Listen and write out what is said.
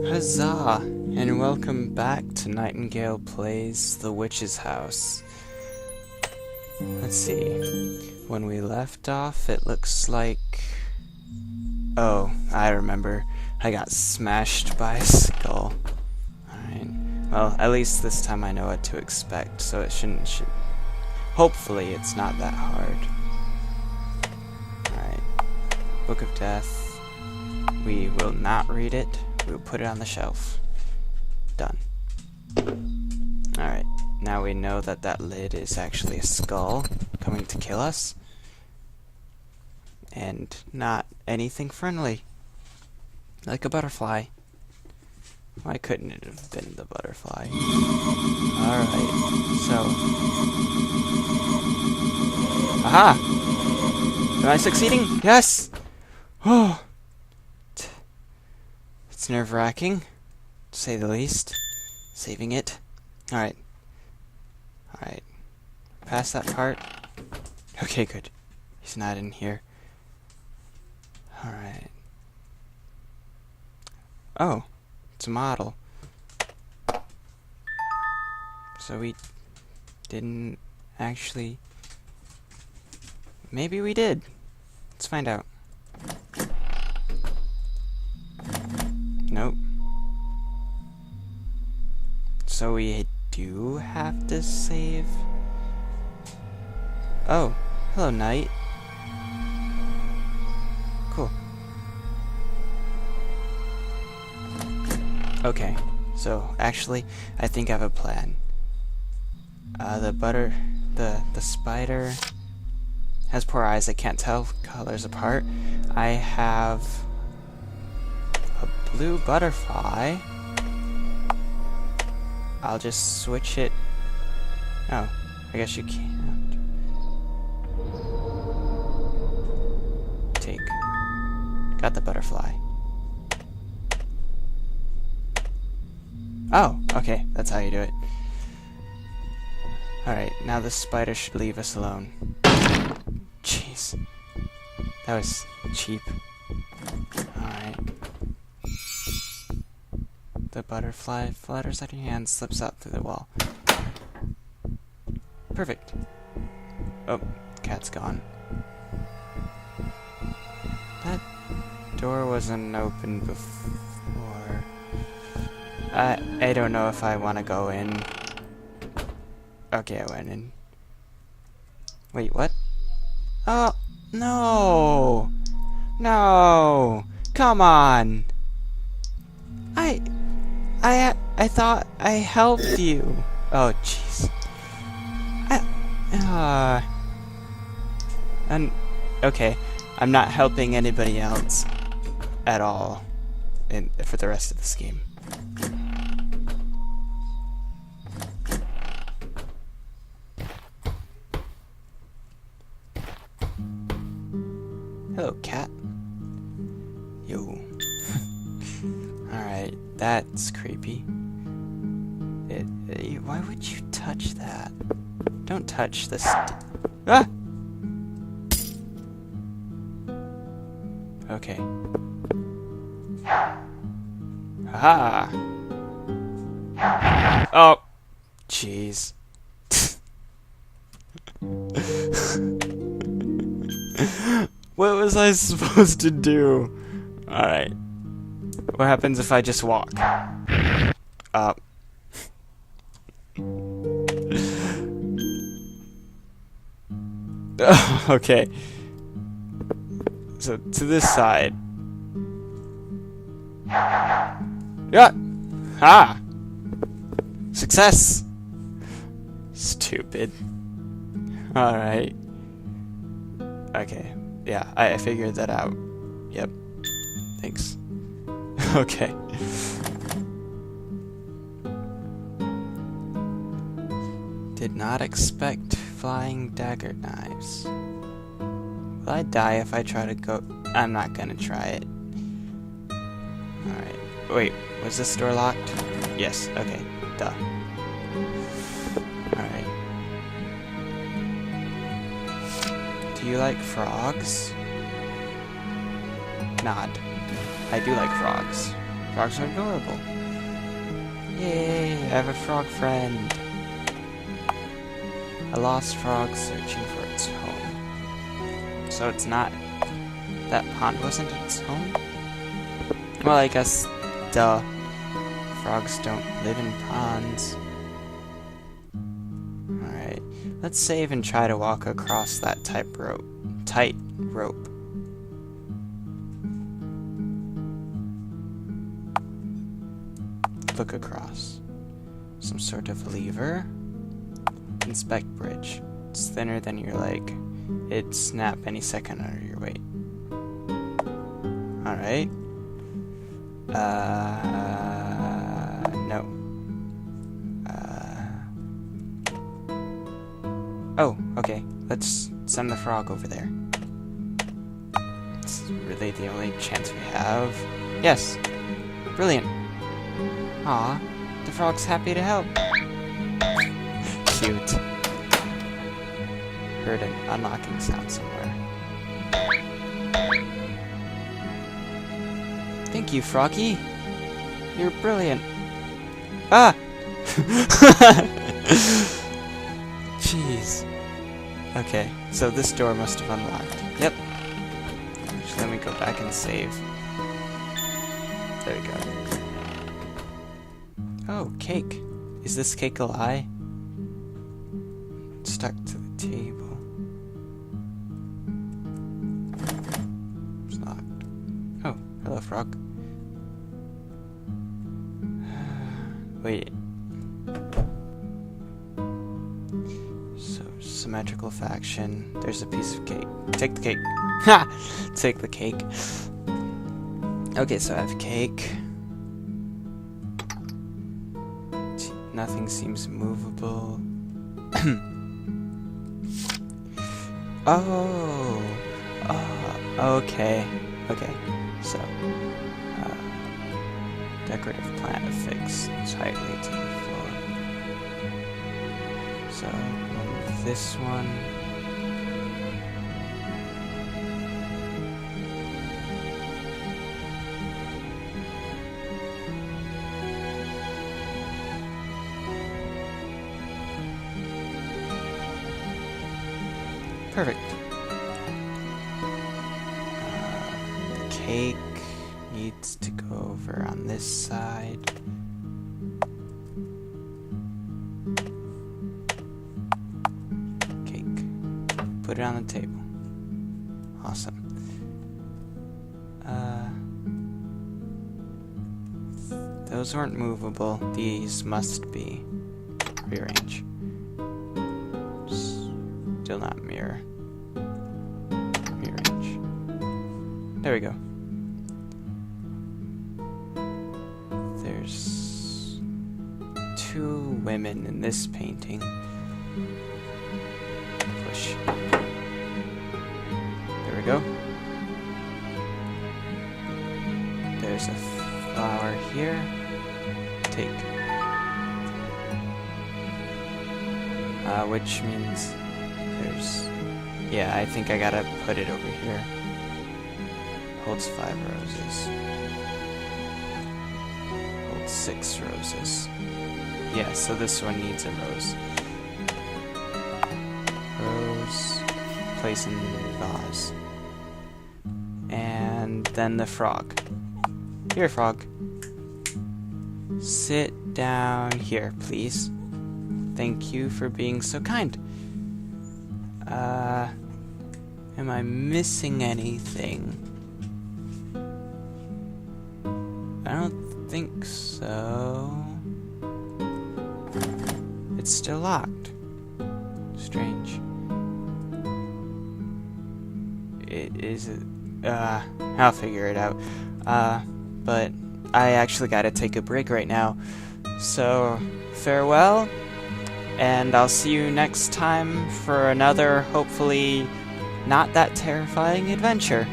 Huzzah! And welcome back to Nightingale Plays The Witch's House. Let's see. When we left off, it looks like... Oh, I remember. I got smashed by a skull. Alright. Well, at least this time I know what to expect, so it shouldn't... Hopefully it's not that hard. Alright. Book of Death. We will not read it. We'll put it on the shelf. Done. Alright, now we know that that lid is actually a skull coming to kill us. And not anything friendly. Like a butterfly. Why couldn't it have been the butterfly? Alright, so... Aha! Am I succeeding? Yes! Oh! It's nerve-wracking, to say the least. Saving it. Alright. Alright. Past that part. Okay, good. He's not in here. Alright. Oh. It's a model. So we didn't actually... Maybe we did. Let's find out. Nope. So we do have to save... Oh, hello, Knight. Cool. Okay, so actually, I think I have a plan. The spider has poor eyes that can't tell colors apart. I have a blue butterfly. I'll just switch it. Oh, I guess you can't. Take. Got the butterfly. Oh, okay, that's how you do it. Alright, now the spider should leave us alone. Jeez. That was cheap. Alright. The butterfly flutters out of your hand, slips out through the wall. Perfect. Oh, cat's gone. That door wasn't open before. I don't know if I want to go in. Okay, I went in. Wait, what? Oh, no! No! Come on! I thought I helped you. Oh, jeez. And okay, I'm not helping anybody else at all for the rest of this game. Hello, cat. Yo. Alright, that's creepy. Why would you touch that? Don't touch this. Ah! Okay. Haha! Oh! Jeez. What was I supposed to do? Alright. What happens if I just walk? Up. Okay. So, to this side. Yeah! Ha! Success! Stupid. Alright. Okay. Yeah, I figured that out. Yep. Thanks. Okay. Did not expect flying dagger knives. Will I die if I try to go? I'm not gonna try it. Alright. Wait, was this door locked? Yes, okay. Duh. Alright. Do you like frogs? Nod. I do like frogs. Frogs are adorable. Yay, I have a frog friend. A lost frog searching for its home. So it's not... That pond wasn't its home? Well, I guess, duh. Frogs don't live in ponds. Alright, let's save and try to walk across that tight rope. Look across. Some sort of lever. Inspect bridge. It's thinner than your leg. It'd snap any second under your weight. Alright. No. Oh, okay. Let's send the frog over there. It's really the only chance we have. Yes. Brilliant. Aw, the frog's happy to help. Cute. Heard an unlocking sound somewhere. Thank you, Froggy. You're brilliant. Ah! Jeez. Okay, so this door must have unlocked. Yep. Actually, let me go back and save. There we go. Oh, cake. Is this cake a lie? Stuck to the table. It's locked. Oh, hello, frog. Wait. So, symmetrical faction. There's a piece of cake. Take the cake. Ha! Take the cake. Okay, so I have cake. Nothing seems movable. Oh. Okay. Okay. So, decorative plant affixed tightly to the floor. So, we'll move this one. Perfect. The cake needs to go over on this side. Cake. Put it on the table. Awesome. Those weren't movable. These must be. Rearrange. Still not mirror. Rearrange. There we go. There's 2 women in this painting. Push. There we go. There's a flower here. Take. Which means there's... Yeah, I think I gotta put it over here. Holds 5 roses. Holds 6 roses. Yeah, so this one needs a rose. Rose. Place in the vase. And then the frog. Here, frog. Sit down here, please. Thank you for being so kind. Am I missing anything? I don't think so. It's still locked. Strange. It is... I'll figure it out. But I actually gotta take a break right now. So, farewell. And I'll see you next time for another, hopefully, not that terrifying adventure.